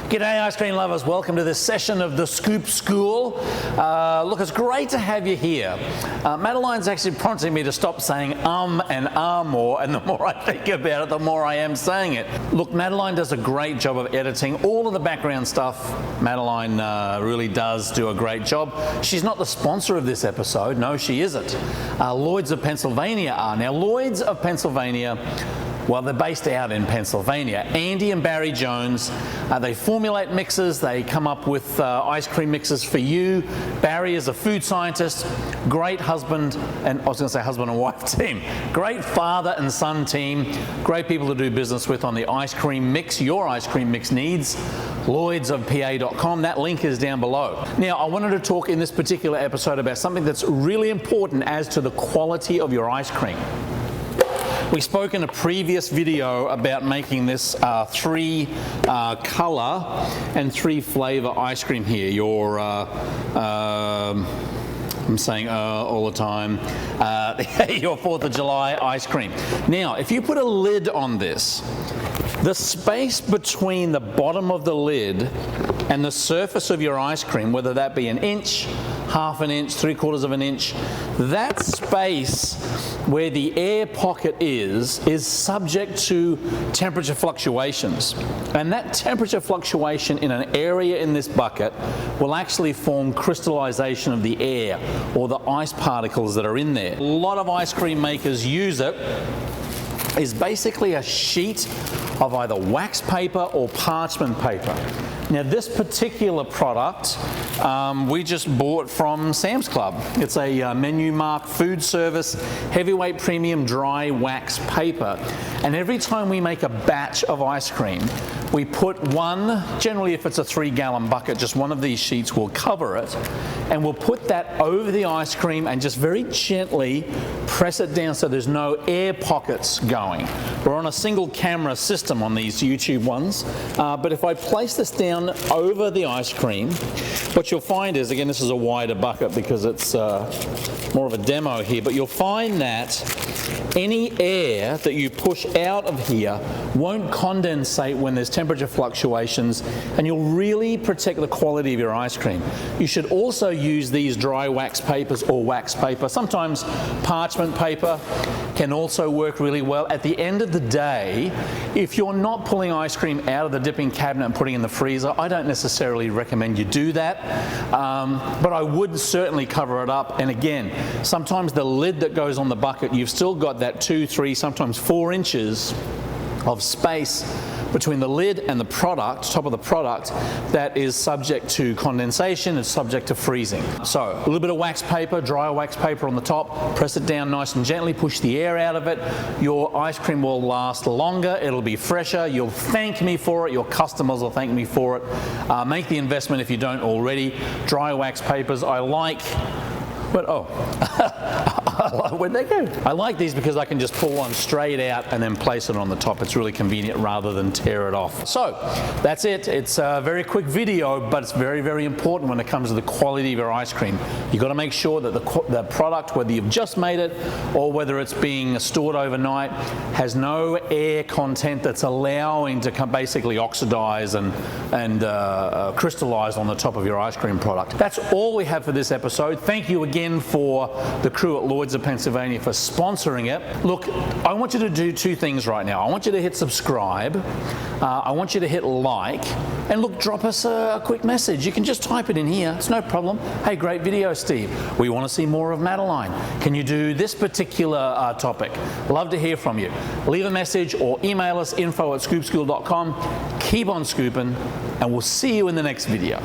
G'day ice cream lovers, welcome to this session of the Scoop School. Look, it's great to have you here. Madeline's actually prompting me to stop saying and more, and the more I think about it, the more I am saying it. Look, Madeline does a great job of editing all of the background stuff. Madeline really does do a great job. She's not the sponsor of this episode, no she isn't. Lloyd's of Pennsylvania are. Now Lloyd's of Pennsylvania, well, they're based out in Pennsylvania. Andy and Barry Jones, they formulate mixes, they come up with ice cream mixes for you. Barry is a food scientist, great husband, and I was going to say husband and wife team, great father and son team, great people to do business with on the ice cream mix, your ice cream mix needs. LloydsofPA.com, that link is down below. Now, I wanted to talk in this particular episode about something that's really important as to the quality of your ice cream. We spoke in a previous video about making this 3 color and 3 flavor ice cream here. Your, I'm saying all the time, your 4th of July ice cream. Now, if you put a lid on this, the space between the bottom of the lid and the surface of your ice cream, whether that be an inch, half an inch, 3/4 of an inch, that space where the air pocket is subject to temperature fluctuations. And that temperature fluctuation in an area in this bucket will actually form crystallization of the air or the ice particles that are in there. A lot of ice cream makers use it. Is basically a sheet of either wax paper or parchment paper. Now this particular product we just bought from Sam's Club. It's a menu mark food service heavyweight premium dry wax paper, and every time we make a batch of ice cream we put one, generally if it's a 3-gallon bucket, just one of these sheets will cover it, and we'll put that over the ice cream and just very gently press it down so there's no air pockets going. We're on a single camera system on these YouTube ones, but if I place this down over the ice cream, what you'll find is, again this is a wider bucket because it's more of a demo here, but you'll find that any air that you push out of here won't condensate when there's temperature fluctuations, and you'll really protect the quality of your ice cream. You should also use these dry wax papers or wax paper. Sometimes parchment paper can also work really well. At the end of the day, if you're not pulling ice cream out of the dipping cabinet and putting it in the freezer, I don't necessarily recommend you do that, but I would certainly cover it up. And again, sometimes the lid that goes on the bucket, you've still got that 2, 3, sometimes 4 inches of space between the lid and the product, top of the product, that is subject to condensation, it's subject to freezing. So a little bit of wax paper, dry wax paper on the top, press it down nice and gently, push the air out of it. Your ice cream will last longer, it'll be fresher, you'll thank me for it, your customers will thank me for it. Make the investment if you don't already. Dry wax papers, I like, but where'd they go? I like these because I can just pull one straight out and then place it on the top. It's really convenient rather than tear it off. So that's it. It's a very quick video, but it's very, very important when it comes to the quality of your ice cream. You've got to make sure that the product, whether you've just made it or whether it's being stored overnight, has no air content that's allowing to basically oxidize and crystallize on the top of your ice cream product. That's all we have for this episode. Thank you again for the crew at Lloyd's of Pennsylvania for sponsoring it. Look, I want you to do 2 things right now. I want you to hit subscribe, I want you to hit like, and look, drop us a quick message. You can just type it in here, it's no problem. Hey, great video, Steve. We want to see more of Madeline. Can you do this particular topic? Love to hear from you. Leave a message or email us info@scoopschool.com. Keep on scooping, and we'll see you in the next video.